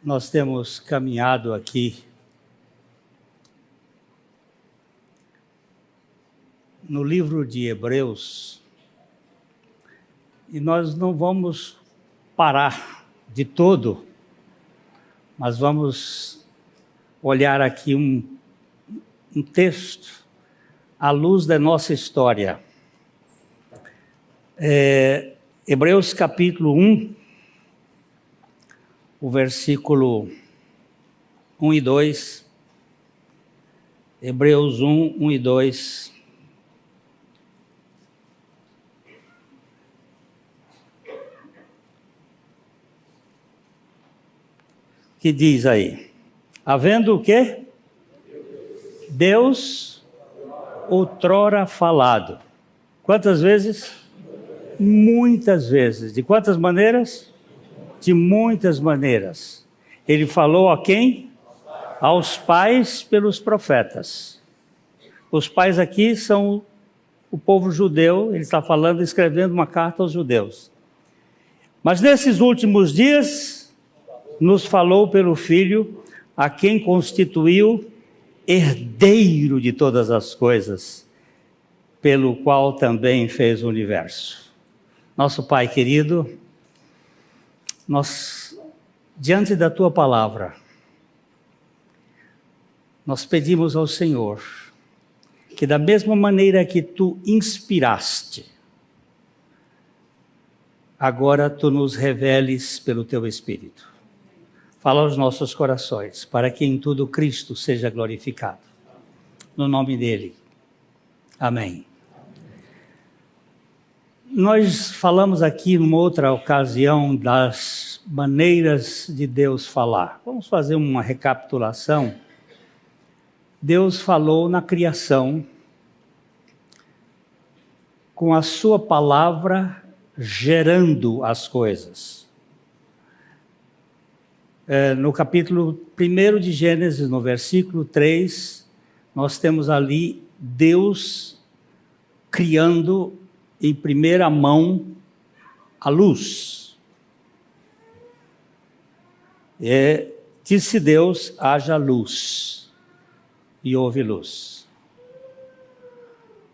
Nós temos caminhado aqui no livro de Hebreus e nós não vamos parar de todo, mas vamos olhar aqui um texto à luz da nossa história. Hebreus capítulo 1, o versículo 1 e 2. Hebreus 1, 1 e 2. Que diz aí? Havendo o quê? Deus outrora falado. Quantas vezes? Muitas vezes. De quantas maneiras? De muitas maneiras. Ele falou a quem? Aos pais pelos profetas. Os pais aqui são o povo judeu, ele está falando, escrevendo uma carta aos judeus. Mas nesses últimos dias, nos falou pelo Filho, a quem constituiu herdeiro de todas as coisas, pelo qual também fez o universo. Nosso Pai querido, nós, diante da Tua palavra, nós pedimos ao Senhor que da mesma maneira que Tu inspiraste, agora Tu nos reveles pelo Teu Espírito. Fala aos nossos corações, para que em tudo Cristo seja glorificado. No nome dEle. Amém. Nós falamos aqui numa outra ocasião das maneiras de Deus falar. Vamos fazer uma recapitulação. Deus falou na criação com a sua palavra gerando as coisas. No capítulo 1 de Gênesis, no versículo 3, nós temos ali Deus criando em primeira mão a luz. Disse Deus, haja luz, e houve luz.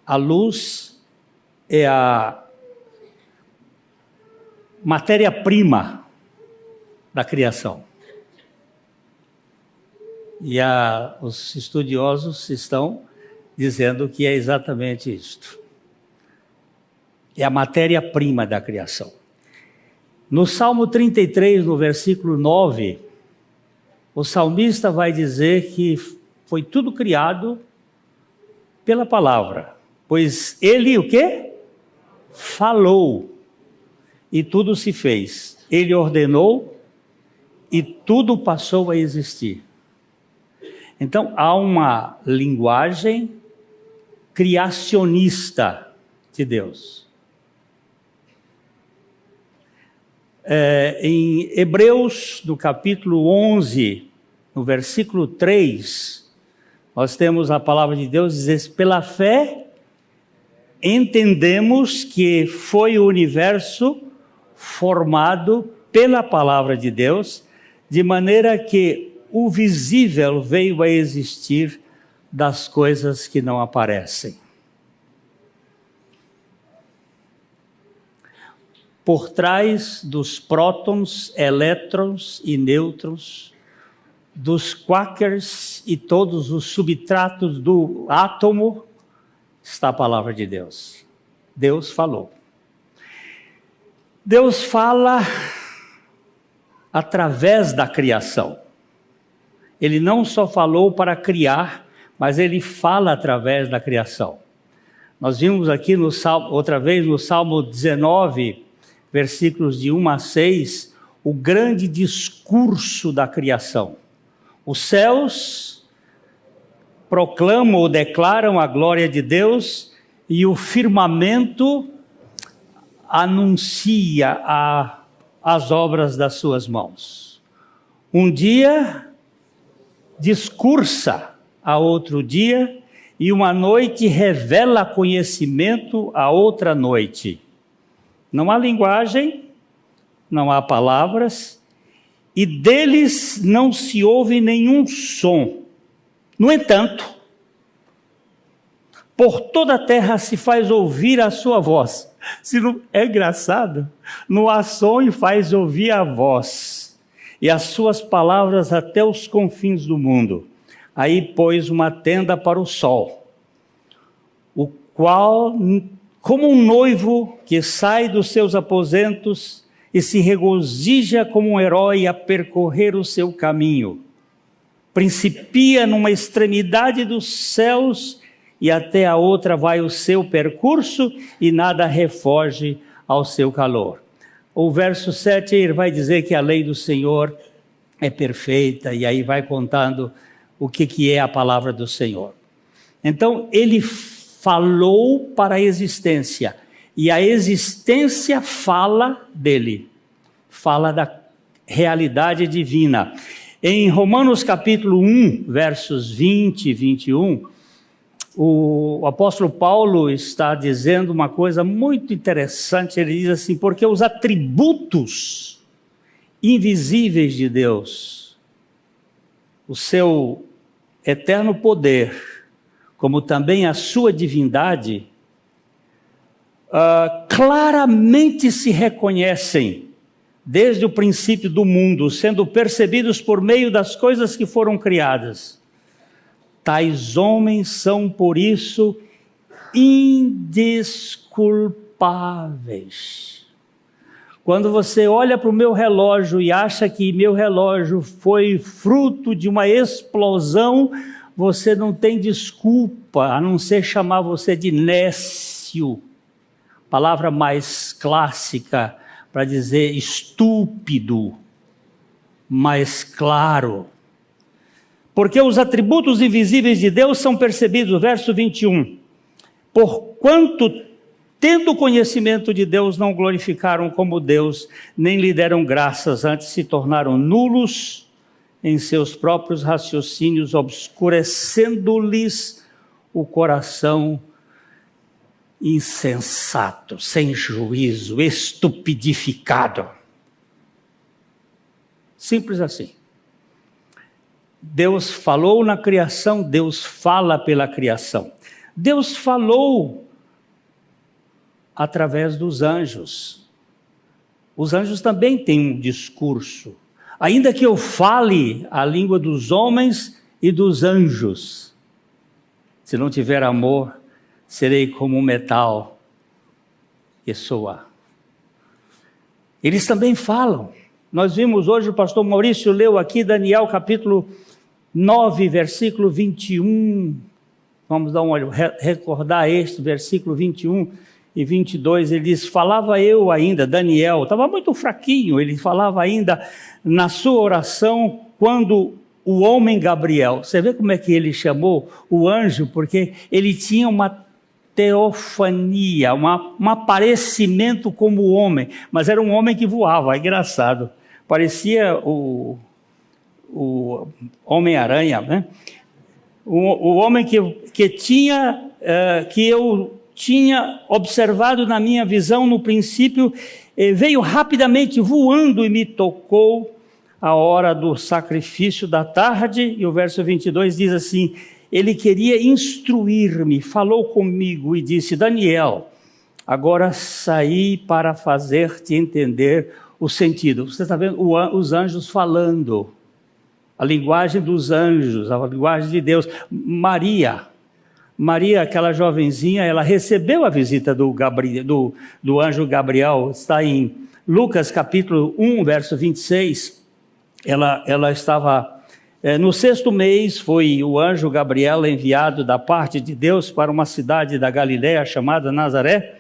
A luz é a matéria-prima da criação. E os estudiosos estão dizendo que é exatamente isto. É a matéria-prima da criação. No Salmo 33, no versículo 9, o salmista vai dizer que foi tudo criado pela palavra. Pois ele o quê? Falou. E tudo se fez. Ele ordenou e tudo passou a existir. Então, há uma linguagem criacionista de Deus. Em Hebreus, no capítulo 11, no versículo 3, nós temos a palavra de Deus dizer: pela fé, entendemos que foi o universo formado pela palavra de Deus, de maneira que o visível veio a existir das coisas que não aparecem. Por trás dos prótons, elétrons e nêutrons, dos quarks e todos os substratos do átomo, está a palavra de Deus. Deus falou. Deus fala através da criação. Ele não só falou para criar, mas ele fala através da criação. Nós vimos aqui outra vez no Salmo 19, versículos de 1 a 6, o grande discurso da criação. Os céus proclamam ou declaram a glória de Deus e o firmamento anuncia as obras das suas mãos. Um dia discursa a outro dia, e uma noite revela conhecimento a outra noite. Não há linguagem, não há palavras, e deles não se ouve nenhum som. No entanto, por toda a terra se faz ouvir a sua voz. Se não, é engraçado, não há som e faz ouvir a voz, e as suas palavras até os confins do mundo. Aí pôs uma tenda para o sol, o qual, como um noivo que sai dos seus aposentos e se regozija como um herói a percorrer o seu caminho, principia numa extremidade dos céus e até a outra vai o seu percurso e nada refoge ao seu calor. O verso 7 ele vai dizer que a lei do Senhor é perfeita, e aí vai contando o que é a palavra do Senhor. Então ele falou para a existência, e a existência fala dele, fala da realidade divina. Em Romanos capítulo 1, versos 20 e 21, o apóstolo Paulo está dizendo uma coisa muito interessante. Ele diz assim: porque os atributos invisíveis de Deus, o seu eterno poder, como também a sua divindade, claramente se reconhecem desde o princípio do mundo, sendo percebidos por meio das coisas que foram criadas. Tais homens são, por isso, indesculpáveis. Quando você olha para o meu relógio e acha que meu relógio foi fruto de uma explosão, você não tem desculpa, a não ser chamar você de nécio. Palavra mais clássica para dizer estúpido, mais claro. Porque os atributos invisíveis de Deus são percebidos, verso 21. Porquanto, tendo conhecimento de Deus, não glorificaram como Deus, nem lhe deram graças, antes se tornaram nulos em seus próprios raciocínios, obscurecendo-lhes o coração, insensato, sem juízo, estupidificado. Simples assim. Deus falou na criação, Deus fala pela criação. Deus falou através dos anjos. Os anjos também têm um discurso. Ainda que eu fale a língua dos homens e dos anjos, se não tiver amor, serei como um metal que soa. Eles também falam. Nós vimos hoje, o pastor Maurício leu aqui Daniel capítulo 9, versículo 21. Vamos dar um olho, recordar este versículo 21 e 22. Ele diz: falava eu ainda, Daniel, estava muito fraquinho, ele falava ainda na sua oração, quando o homem Gabriel, você vê como é que ele chamou o anjo, porque ele tinha uma teofania, um aparecimento como homem, mas era um homem que voava, é engraçado, parecia o Homem-Aranha, né? O homem que eu tinha observado na minha visão no princípio, veio rapidamente voando e me tocou a hora do sacrifício da tarde. E o verso 22 diz assim: ele queria instruir-me, falou comigo e disse: Daniel, agora saí para fazer-te entender o sentido. Você está vendo os anjos falando, a linguagem dos anjos, a linguagem de Deus. Maria, aquela jovenzinha, ela recebeu a visita do anjo Gabriel. Está em Lucas capítulo 1, verso 26. Ela estava no 6º mês, foi o anjo Gabriel enviado da parte de Deus para uma cidade da Galiléia chamada Nazaré.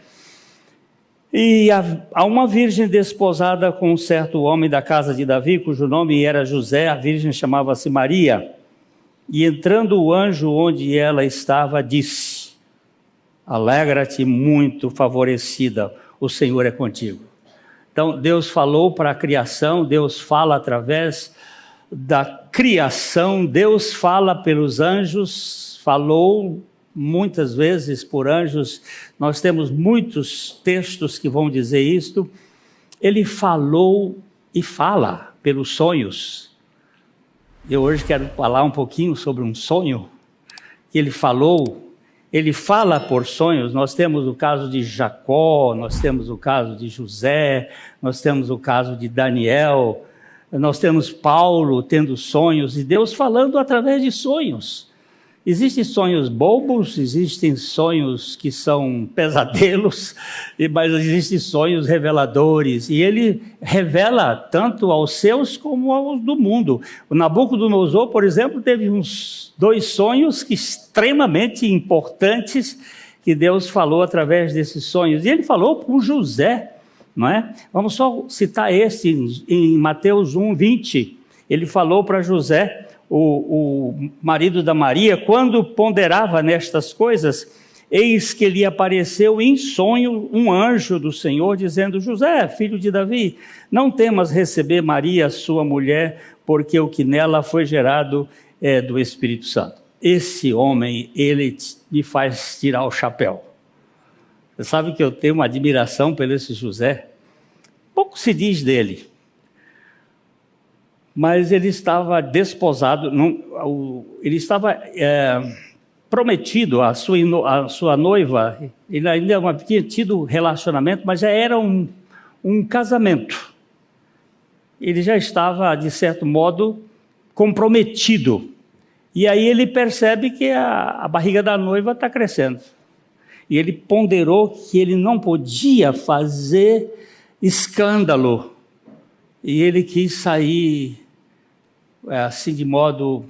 E há uma virgem desposada com um certo homem da casa de Davi, cujo nome era José. A virgem chamava-se Maria. E entrando o anjo onde ela estava, disse: alegra-te muito favorecida, o Senhor é contigo. Então Deus falou para a criação, Deus fala através da criação, Deus fala pelos anjos, falou muitas vezes por anjos. Nós temos muitos textos que vão dizer isto. Ele falou e fala. pelos sonhos. Eu hoje quero falar um pouquinho sobre um sonho que ele falou. Ele fala por sonhos. Nós temos o caso de Jacó, nós temos o caso de José, nós temos o caso de Daniel, nós temos Paulo tendo sonhos e Deus falando através de sonhos. Existem sonhos bobos, existem sonhos que são pesadelos, mas existem sonhos reveladores. E ele revela tanto aos seus como aos do mundo. O Nabucodonosor, por exemplo, teve uns 2 sonhos extremamente importantes que Deus falou através desses sonhos. E ele falou com José, não é? Vamos só citar esse em Mateus 1:20. Ele falou para José, o marido da Maria, quando ponderava nestas coisas, eis que lhe apareceu em sonho um anjo do Senhor, dizendo: José, filho de Davi, não temas receber Maria, sua mulher, porque o que nela foi gerado é do Espírito Santo. Esse homem, ele me faz tirar o chapéu. Você sabe que eu tenho uma admiração por esse José. Pouco se diz dele. Mas ele estava desposado, ele estava prometido à sua noiva. Ele ainda não tinha tido relacionamento, mas já era um casamento. Ele já estava, de certo modo, comprometido. E aí ele percebe que a barriga da noiva está crescendo. E ele ponderou que ele não podia fazer escândalo. E ele quis sair assim de modo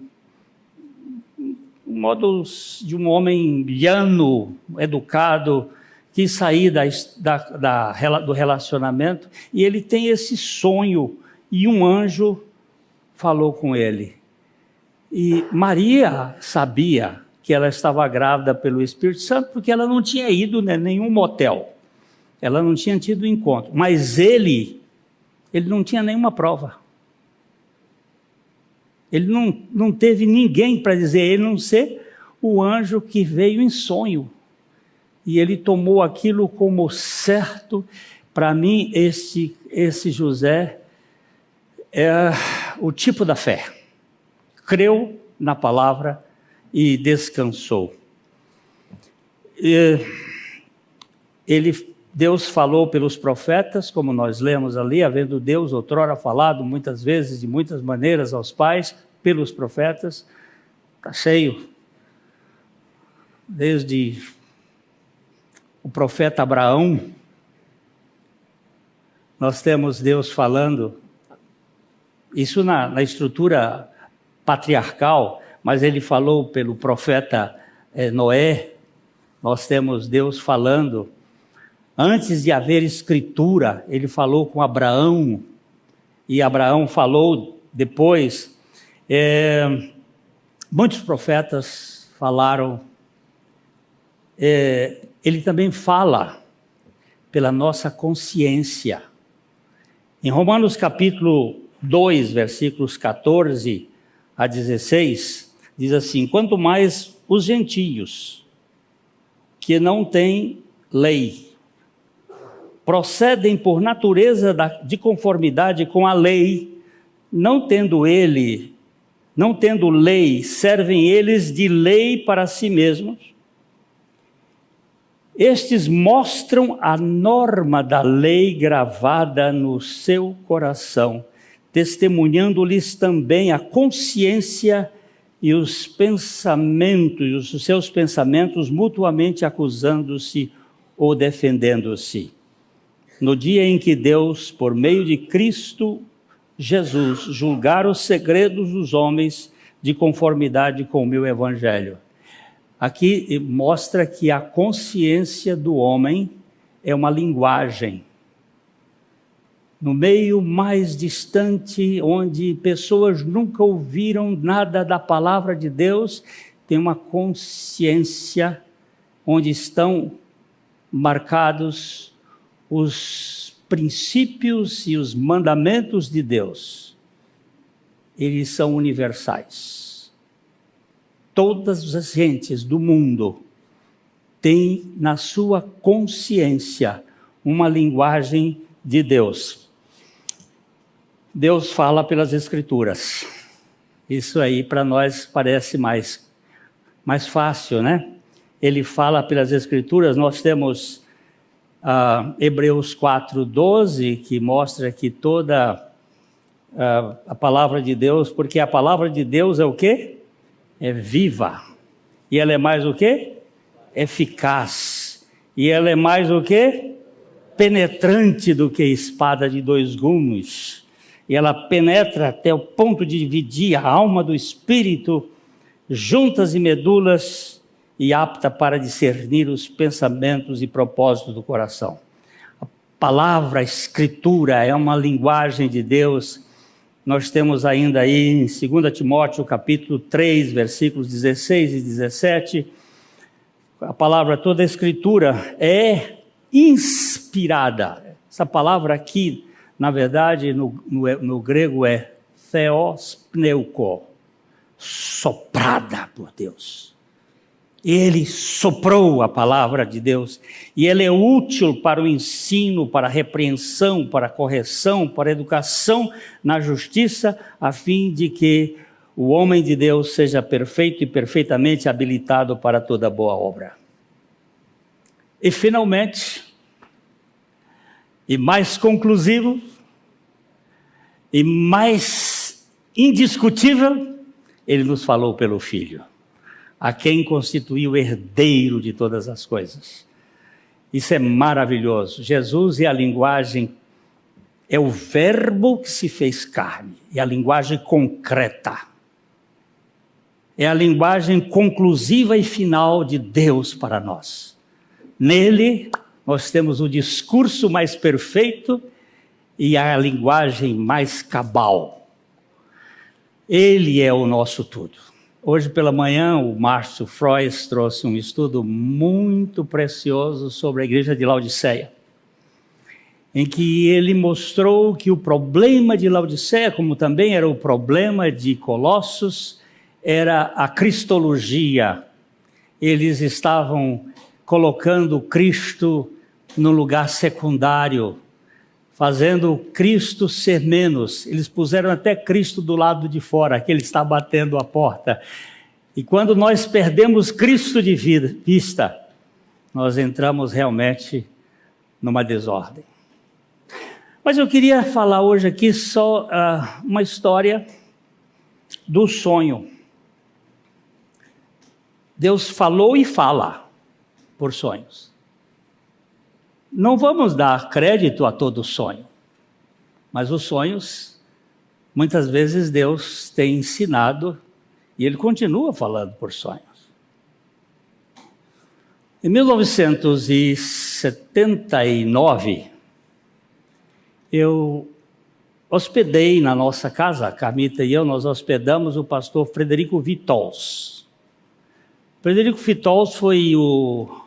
de um homem llano, educado, quis sair do relacionamento, e ele tem esse sonho, e um anjo falou com ele. E Maria sabia que ela estava grávida pelo Espírito Santo, porque ela não tinha ido em nenhum motel, ela não tinha tido encontro, mas ele não tinha nenhuma prova. Ele não teve ninguém para dizer, ele não ser o anjo que veio em sonho. E ele tomou aquilo como certo. Para mim, esse José é o tipo da fé. Creu na palavra e descansou. Deus falou pelos profetas, como nós lemos ali, havendo Deus outrora falado muitas vezes, de muitas maneiras aos pais, pelos profetas. Está cheio. Desde o profeta Abraão, nós temos Deus falando, isso na estrutura patriarcal, mas ele falou pelo profeta Noé. Nós temos Deus falando. Antes de haver escritura, ele falou com Abraão, e Abraão falou depois. Muitos profetas falaram. Ele também fala pela nossa consciência. Em Romanos capítulo 2, versículos 14 a 16, diz assim: quanto mais os gentios, que não têm lei, procedem por natureza de conformidade com a lei, não tendo lei, servem eles de lei para si mesmos. Estes mostram a norma da lei gravada no seu coração, testemunhando-lhes também a consciência e os pensamentos, os seus pensamentos, mutuamente acusando-se ou defendendo-se. No dia em que Deus, por meio de Cristo Jesus, julgar os segredos dos homens de conformidade com o meu evangelho. Aqui mostra que a consciência do homem é uma linguagem. No meio mais distante, onde pessoas nunca ouviram nada da palavra de Deus, tem uma consciência onde estão marcados os princípios e os mandamentos de Deus. Eles são universais. Todas as gentes do mundo têm na sua consciência uma linguagem de Deus. Deus fala pelas Escrituras. Isso aí para nós parece mais fácil, né? Ele fala pelas Escrituras. Nós temos Hebreus 4:12, que mostra que toda a palavra de Deus, porque a palavra de Deus é o quê? É viva. E ela é mais o quê? Eficaz. E ela é mais o quê? Penetrante do que espada de 2 gumes. E ela penetra até o ponto de dividir a alma do espírito, juntas e medulas, e apta para discernir os pensamentos e propósitos do coração. A palavra, a Escritura, é uma linguagem de Deus. Nós temos ainda aí em 2 Timóteo capítulo 3, versículos 16 e 17, a palavra toda a Escritura é inspirada. Essa palavra aqui, na verdade, no grego é theospneuko, soprada por Deus. Ele soprou a palavra de Deus e ela é útil para o ensino, para a repreensão, para a correção, para a educação na justiça, a fim de que o homem de Deus seja perfeito e perfeitamente habilitado para toda boa obra. E finalmente, e mais conclusivo, e mais indiscutível, ele nos falou pelo Filho, a quem constituiu herdeiro de todas as coisas. Isso é maravilhoso. Jesus é a linguagem, é o verbo que se fez carne, é a linguagem concreta. É a linguagem conclusiva e final de Deus para nós. Nele, nós temos o discurso mais perfeito e a linguagem mais cabal. Ele é o nosso tudo. Hoje pela manhã, o Márcio Frois trouxe um estudo muito precioso sobre a igreja de Laodiceia, em que ele mostrou que o problema de Laodiceia, como também era o problema de Colossos, era a cristologia. Eles estavam colocando Cristo no lugar secundário, fazendo Cristo ser menos. Eles puseram até Cristo do lado de fora, que ele está batendo a porta. E quando nós perdemos Cristo de vista, nós entramos realmente numa desordem. Mas eu queria falar hoje aqui só uma história do sonho. Deus falou e fala por sonhos. Não vamos dar crédito a todo sonho, mas os sonhos, muitas vezes Deus tem ensinado e Ele continua falando por sonhos. Em 1979, eu hospedei na nossa casa, a Carmita e eu, nós hospedamos o pastor Frederico Vitols. Frederico Vitols foi o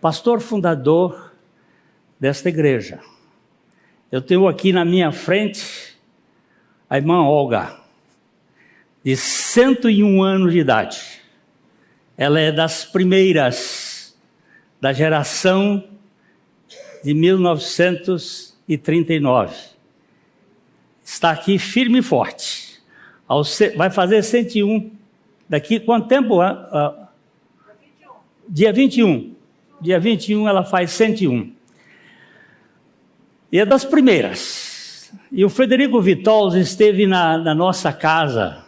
pastor fundador desta igreja. Eu tenho aqui na minha frente a irmã Olga, de 101 anos de idade. Ela é das primeiras da geração de 1939. Está aqui firme e forte. Vai fazer 101. Daqui quanto tempo? Dia 21. Dia 21 ela faz 101. E é das primeiras. E o Frederico Vitols esteve na nossa casa.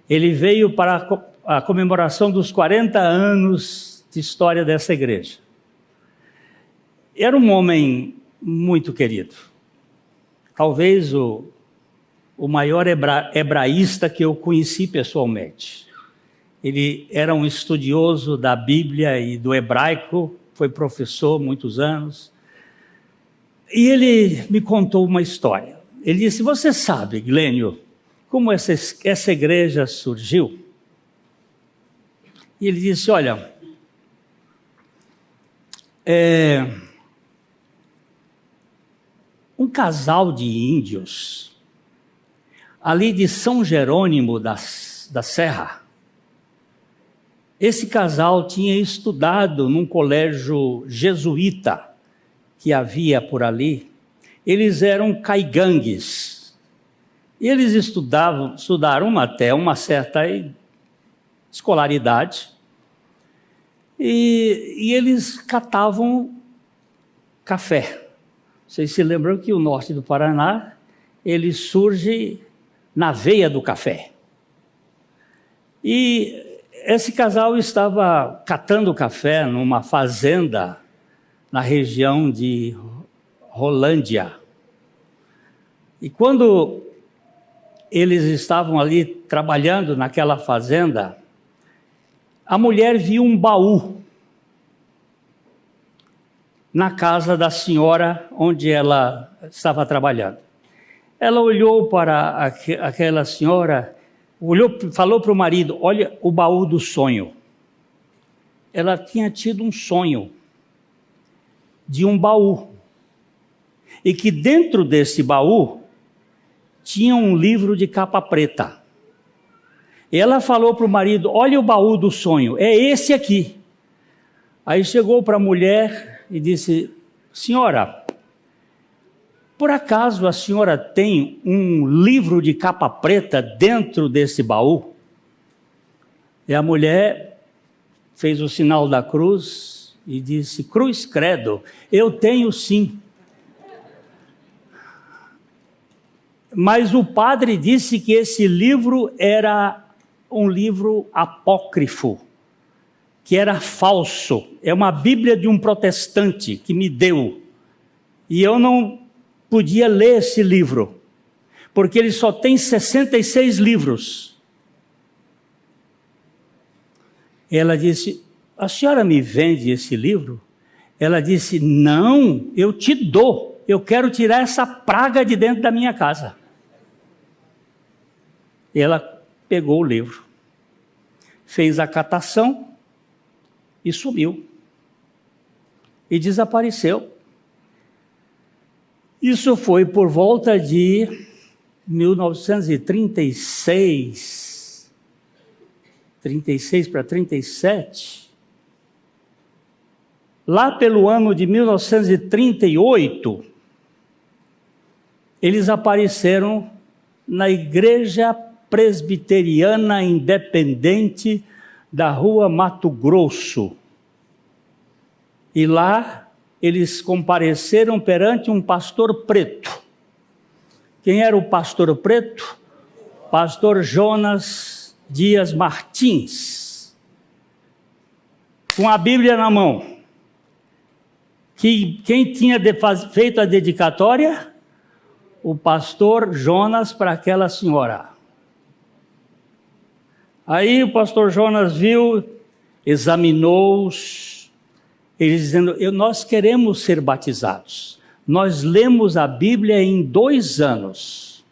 Ele veio para a comemoração dos 40 anos de história dessa igreja. Era um homem muito querido. Talvez o maior hebraísta que eu conheci pessoalmente. Ele era um estudioso da Bíblia e do hebraico, foi professor muitos anos. E ele me contou uma história. Ele disse: você sabe, Glênio, como essa igreja surgiu? E ele disse: olha, um casal de índios, ali de São Jerônimo da Serra, esse casal tinha estudado num colégio jesuíta que havia por ali. Eles eram caigangues, E eles estudaram até uma certa escolaridade, e eles catavam café. Vocês se lembram que o norte do Paraná, ele surge na veia do café. E esse casal estava catando café numa fazenda na região de Rolândia. E quando eles estavam ali trabalhando naquela fazenda, a mulher viu um baú na casa da senhora onde ela estava trabalhando. Ela olhou para aquela senhora, falou para o marido: olha o baú do sonho. Ela tinha tido um sonho de um baú, e que dentro desse baú tinha um livro de capa preta. E ela falou para o marido: olha o baú do sonho, é esse aqui. Aí chegou para a mulher e disse: senhora, por acaso a senhora tem um livro de capa preta dentro desse baú? E a mulher fez o sinal da cruz e disse: cruz credo, eu tenho sim. Mas o padre disse que esse livro era um livro apócrifo, que era falso. É uma Bíblia de um protestante que me deu. E eu não podia ler esse livro, porque ele só tem 66 livros. Ela disse: a senhora me vende esse livro? Ela disse: não, eu te dou. Eu quero tirar essa praga de dentro da minha casa. E ela pegou o livro, fez a catação e sumiu. E desapareceu. Isso foi por volta de 1936, 36 para 37. Lá pelo ano de 1938, eles apareceram na Igreja Presbiteriana Independente da Rua Mato Grosso. E lá eles compareceram perante um pastor preto. Quem era o pastor preto? Pastor Jonas Dias Martins, com a Bíblia na mão. Quem tinha feito a dedicatória? O pastor Jonas para aquela senhora. Aí o pastor Jonas viu, examinou-os, eles dizendo: nós queremos ser batizados. Nós lemos a Bíblia em 2 anos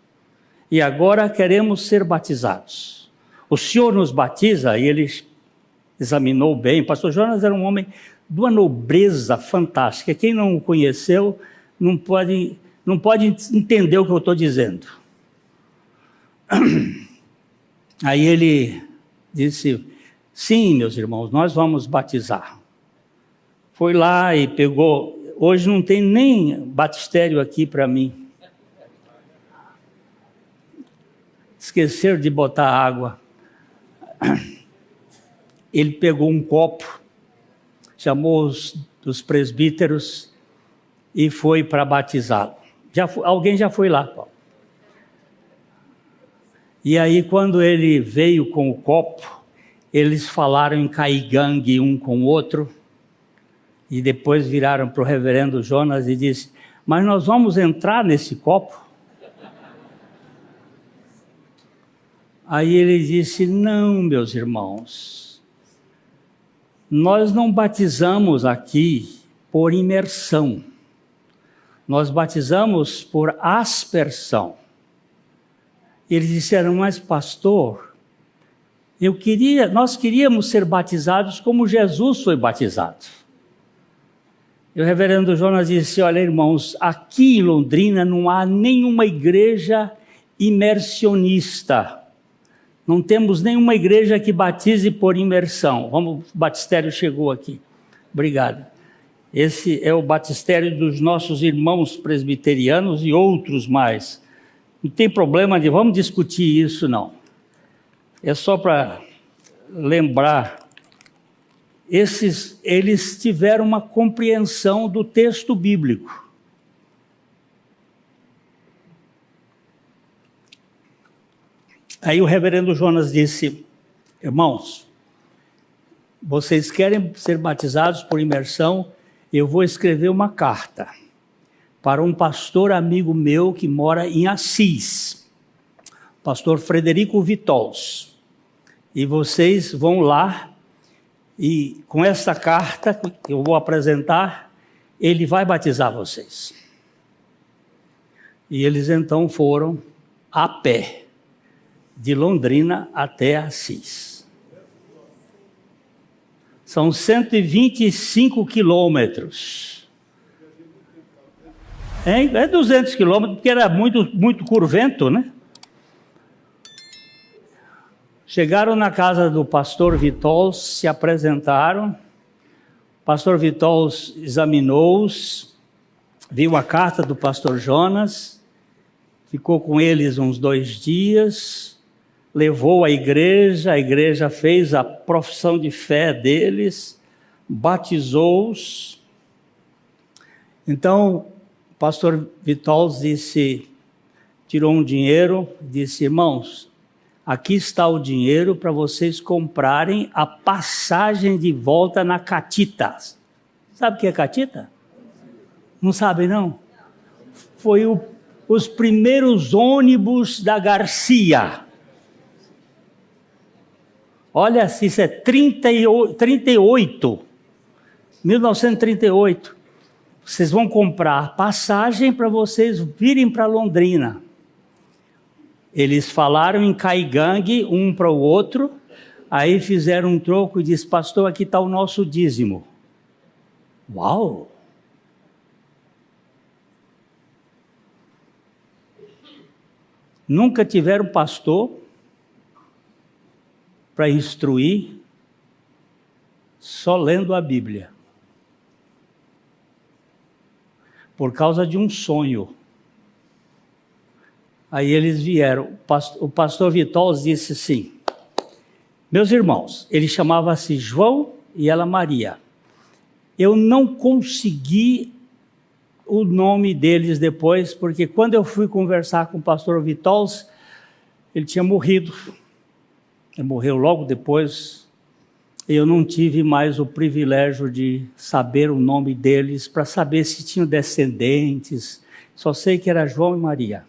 e agora queremos ser batizados. O senhor nos batiza? E ele examinou bem. O pastor Jonas era um homem de uma nobreza fantástica. Quem não o conheceu não pode entender o que eu estou dizendo. Aí ele disse: sim, meus irmãos, nós vamos batizar. Foi lá e pegou. Hoje não tem nem batistério aqui para mim. Esqueceram de botar água. Ele pegou um copo, chamou os presbíteros e foi para batizá-lo. Alguém já foi lá, Paulo. E aí, quando ele veio com o copo, eles falaram em caigangue um com o outro, e depois viraram para o reverendo Jonas e disse: mas nós vamos entrar nesse copo? Aí ele disse: não, meus irmãos, nós não batizamos aqui por imersão, nós batizamos por aspersão. Eles disseram: mas pastor, nós queríamos ser batizados como Jesus foi batizado. E o reverendo Jonas disse: olha, irmãos, aqui em Londrina não há nenhuma igreja imersionista. Não temos nenhuma igreja que batize por imersão. O batistério chegou aqui. Obrigado. Esse é o batistério dos nossos irmãos presbiterianos e outros mais. Não tem problema de vamos discutir isso, não. É só para lembrar. Eles tiveram uma compreensão do texto bíblico. Aí o reverendo Jonas disse: irmãos, vocês querem ser batizados por imersão? Eu vou escrever uma carta para um pastor amigo meu que mora em Assis, pastor Frederico Vitols. E vocês vão lá e com essa carta que eu vou apresentar, ele vai batizar vocês. E eles então foram a pé, de Londrina até Assis. São 125 quilômetros. É 200 quilômetros, porque era muito curvento, né? Chegaram na casa do pastor Vitols, se apresentaram. O pastor Vitols examinou-os, viu a carta do pastor Jonas, ficou com eles uns 2 dias, levou à igreja, a igreja fez a profissão de fé deles, batizou-os. Então, o pastor Vitols tirou um dinheiro, disse: irmãos, aqui está o dinheiro para vocês comprarem a passagem de volta na Catita. Sabe o que é Catita? Não sabem, não? Foi os primeiros ônibus da Garcia. Olha, isso é 1938. Vocês vão comprar passagem para vocês virem para Londrina. Eles falaram em caigangue um para o outro, aí fizeram um troco e disse: pastor, aqui está o nosso dízimo. Uau! Nunca tiveram pastor para instruir, só lendo a Bíblia. Por causa de um sonho. Aí eles vieram, o pastor Vitols disse assim: meus irmãos, ele chamava-se João e ela Maria. Eu não consegui o nome deles depois, porque quando eu fui conversar com o pastor Vitols, ele tinha morrido. Ele morreu logo depois. Eu não tive mais o privilégio de saber o nome deles, para saber se tinham descendentes. Só sei que era João e Maria.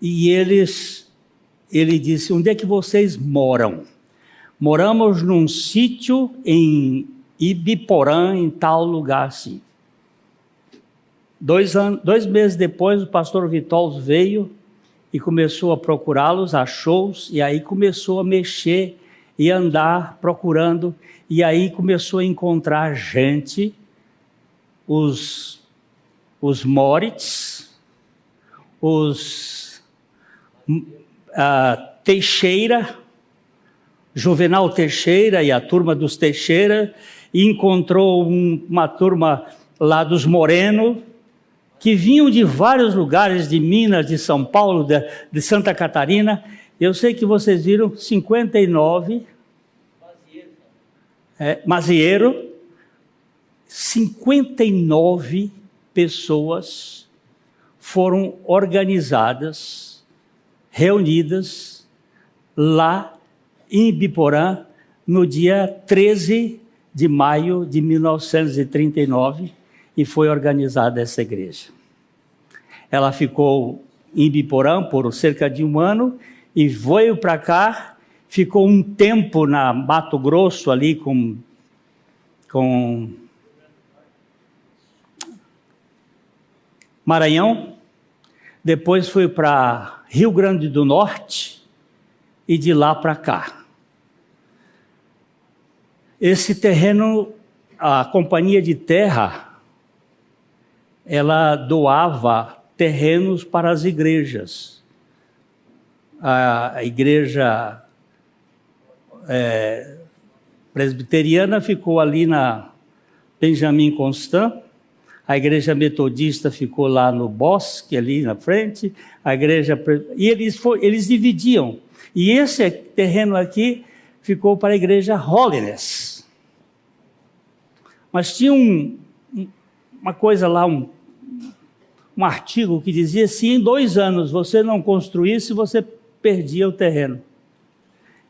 E ele disse: onde é que vocês moram? Moramos num sítio em Ibiporã, em tal lugar assim. 2 meses depois, o pastor Vitols veio e começou a procurá-los, achou-os, e aí começou a mexer e andar procurando, e aí começou a encontrar gente, os Moritz, Teixeira, Juvenal Teixeira e a turma dos Teixeira, e encontrou uma turma lá dos Moreno, que vinham de vários lugares, de Minas, de São Paulo, de Santa Catarina. Eu sei que vocês viram 59, Mazieiro, 59 pessoas foram organizadas, reunidas lá em Ibiporã, no dia 13 de maio de 1939, e foi organizada essa igreja. Ela ficou em Ibiporã por cerca de 1 ano, e veio para cá, ficou um tempo na Mato Grosso, ali com Maranhão, depois foi para Rio Grande do Norte, e de lá para cá. Esse terreno, a companhia de terra, ela doava terrenos para as igrejas. A igreja presbiteriana ficou ali na Benjamin Constant, a igreja metodista ficou lá no bosque, ali na frente, e eles dividiam. E esse terreno aqui ficou para a igreja Holiness. Mas tinha uma coisa lá, um artigo que dizia: se em 2 anos você não construísse, você perdia o terreno.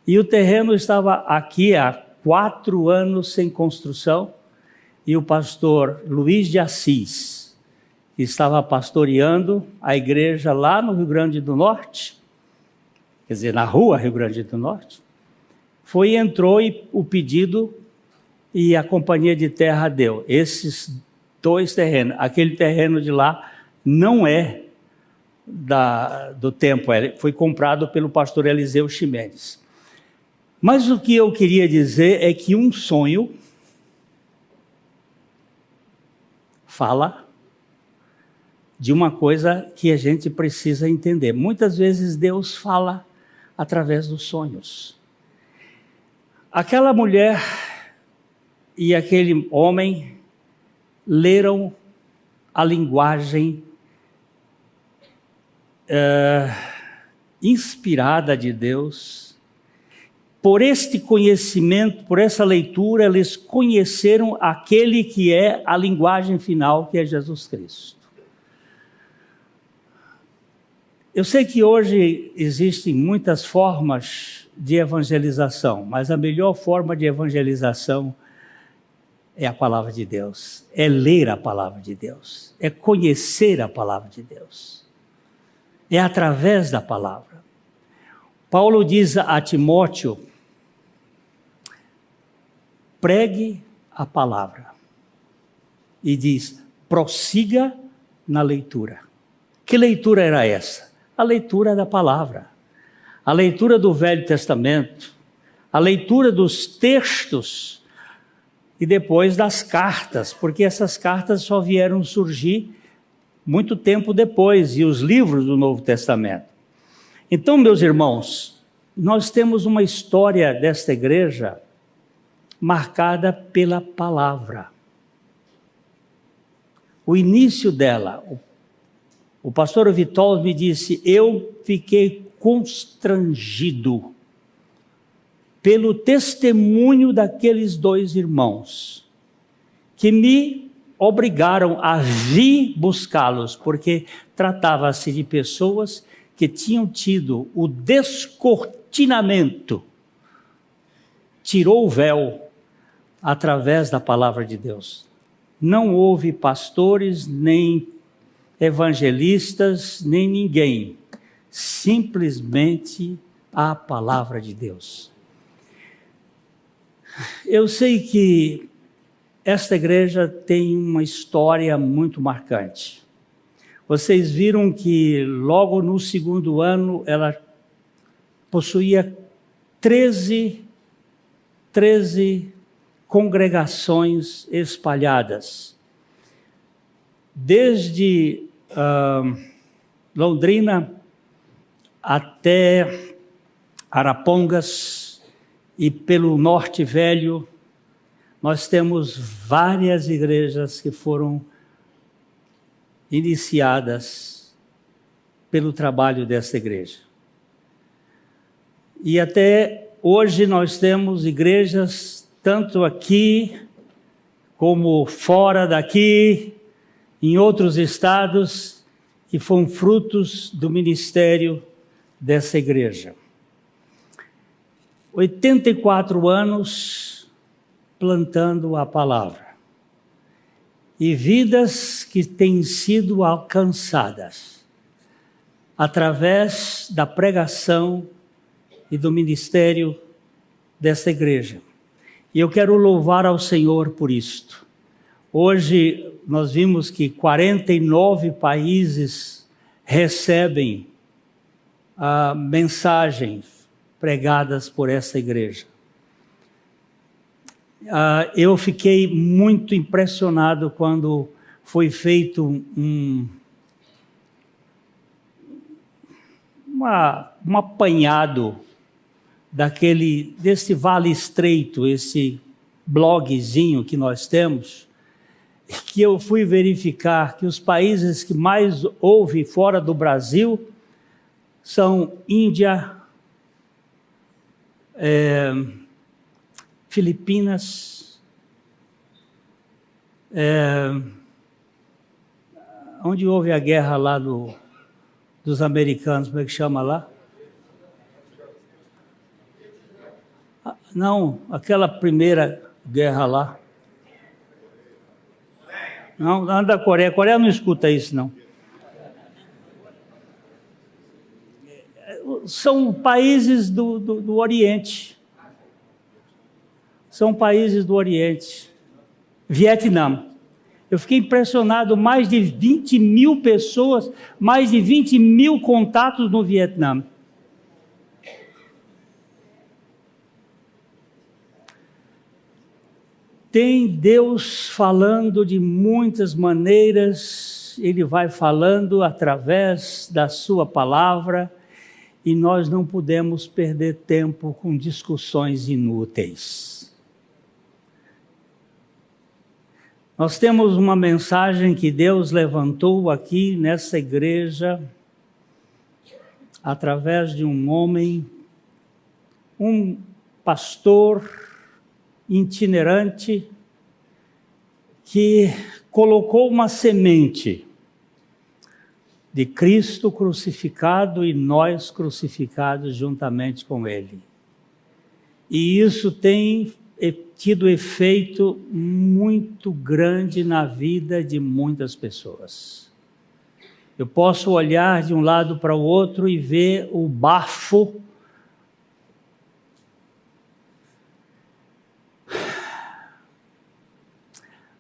E o terreno estava aqui há 4 anos sem construção, e o pastor Luiz de Assis, que estava pastoreando a igreja lá no Rio Grande do Norte, quer dizer, na rua Rio Grande do Norte, entrou e o pedido, e a companhia de terra deu esses 2 terrenos. Aquele terreno de lá não é do tempo, foi comprado pelo pastor Eliseu Ximenes. Mas o que eu queria dizer é que um sonho fala de uma coisa que a gente precisa entender. Muitas vezes Deus fala através dos sonhos. Aquela mulher e aquele homem leram a linguagem inspirada de Deus. Por este conhecimento, por essa leitura, eles conheceram aquele que é a linguagem final, que é Jesus Cristo. Eu sei que hoje existem muitas formas de evangelização, mas a melhor forma de evangelização é a palavra de Deus, é ler a palavra de Deus, é conhecer a palavra de Deus, é através da palavra. Paulo diz a Timóteo: pregue a palavra, e diz: prossiga na leitura. Que leitura era essa? A leitura da palavra, a leitura do Velho Testamento, a leitura dos textos e depois das cartas, porque essas cartas só vieram surgir muito tempo depois, e os livros do Novo Testamento. Então, meus irmãos, nós temos uma história desta igreja marcada pela palavra. O início dela, o pastor Vitor me disse: eu fiquei constrangido pelo testemunho daqueles 2 irmãos, que me obrigaram a vir buscá-los, porque tratava-se de pessoas que tinham tido o descortinamento, tirou o véu através da palavra de Deus. Não houve pastores, nem evangelistas, nem ninguém, simplesmente a palavra de Deus. Eu sei que esta igreja tem uma história muito marcante. Vocês viram que logo no 2º ano ela possuía 13 congregações espalhadas, desde Londrina até Arapongas e pelo Norte Velho. Nós temos várias igrejas que foram iniciadas pelo trabalho desta igreja. E até hoje nós temos igrejas tanto aqui como fora daqui, em outros estados, que foram frutos do ministério dessa igreja. 84 anos plantando a palavra. E vidas que têm sido alcançadas através da pregação e do ministério dessa igreja. E eu quero louvar ao Senhor por isto. Hoje nós vimos que 49 países recebem mensagens pregadas por essa igreja. Eu fiquei muito impressionado quando foi feito um apanhado desse Vale Estreito, esse blogzinho que nós temos, que eu fui verificar que os países que mais houve fora do Brasil são Índia, Filipinas, onde houve a guerra lá dos americanos, como é que chama lá? Não, aquela primeira guerra lá. Não, da Coreia. A Coreia não escuta isso, não. São países do Oriente. São países do Oriente. Vietnã. Eu fiquei impressionado, mais de 20 mil pessoas, mais de 20 mil contatos no Vietnã. Tem Deus falando de muitas maneiras, Ele vai falando através da sua palavra, e nós não podemos perder tempo com discussões inúteis. Nós temos uma mensagem que Deus levantou aqui nessa igreja, através de um homem, um pastor itinerante, que colocou uma semente de Cristo crucificado e nós crucificados juntamente com Ele. E isso tem tido efeito muito grande na vida de muitas pessoas. Eu posso olhar de um lado para o outro e ver o bafo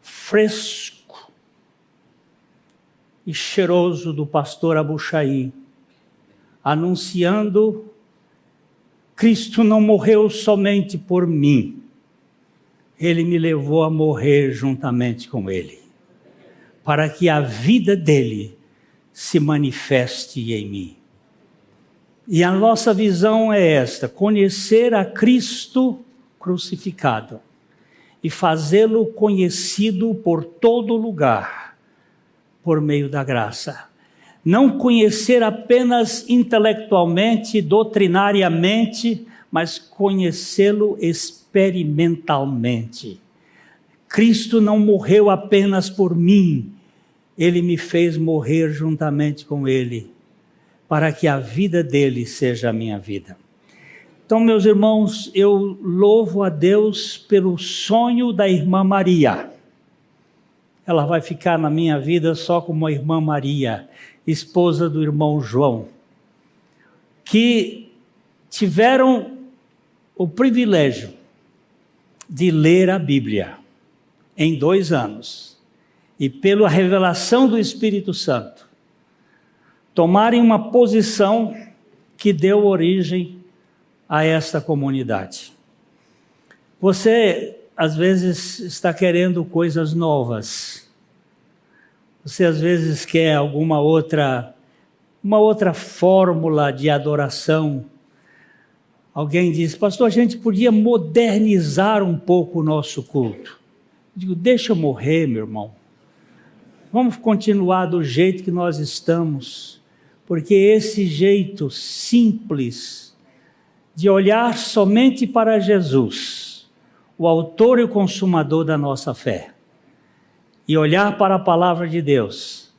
fresco e cheiroso do pastor Abuchaí, anunciando: Cristo não morreu somente por mim, Ele me levou a morrer juntamente com Ele, para que a vida dele se manifeste em mim. E a nossa visão é esta: conhecer a Cristo crucificado e fazê-lo conhecido por todo lugar, por meio da graça. Não conhecer apenas intelectualmente, doutrinariamente, mas conhecê-lo experimentalmente. Cristo não morreu apenas por mim, Ele me fez morrer juntamente com Ele, para que a vida dele seja a minha vida. Então, meus irmãos, eu louvo a Deus pelo sonho da irmã Maria. Ela vai ficar na minha vida só como a irmã Maria, esposa do irmão João, que tiveram o privilégio de ler a Bíblia em 2 anos e, pela revelação do Espírito Santo, tomarem uma posição que deu origem a esta comunidade. Você, às vezes, está querendo coisas novas. Você, às vezes, quer uma outra fórmula de adoração. Alguém diz: pastor, a gente podia modernizar um pouco o nosso culto. Eu digo: deixa eu morrer, meu irmão. Vamos continuar do jeito que nós estamos, porque esse jeito simples de olhar somente para Jesus, o autor e o consumador da nossa fé, e olhar para a palavra de Deus.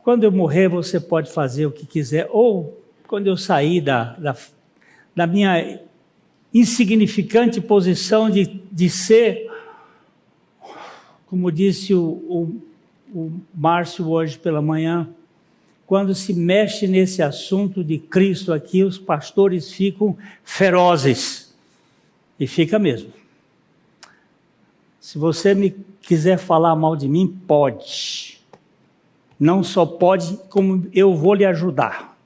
Quando eu morrer, você pode fazer o que quiser, ou quando eu sair da minha insignificante posição de ser, como disse o Márcio hoje pela manhã, quando se mexe nesse assunto de Cristo aqui, os pastores ficam ferozes. E fica mesmo. Se você me quiser falar mal de mim, pode. Não só pode, como eu vou lhe ajudar.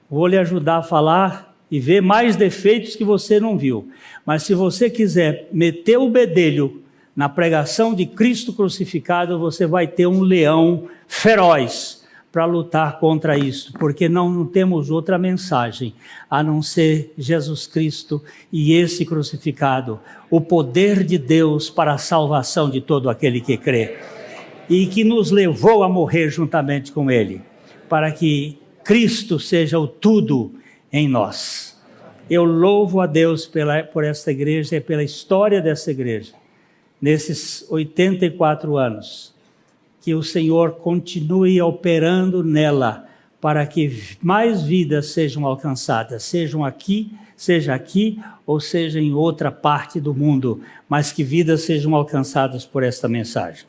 Vou lhe ajudar a falar e ver mais defeitos que você não viu. Mas se você quiser meter o bedelho na pregação de Cristo crucificado, você vai ter um leão feroz para lutar contra isso, porque não temos outra mensagem a não ser Jesus Cristo e esse crucificado, o poder de Deus para a salvação de todo aquele que crê, e que nos levou a morrer juntamente com Ele, para que Cristo seja o tudo em nós. Eu louvo a Deus por esta igreja e pela história dessa igreja, nesses 84 anos, que o Senhor continue operando nela, para que mais vidas sejam alcançadas, seja aqui ou seja em outra parte do mundo, mas que vidas sejam alcançadas por esta mensagem.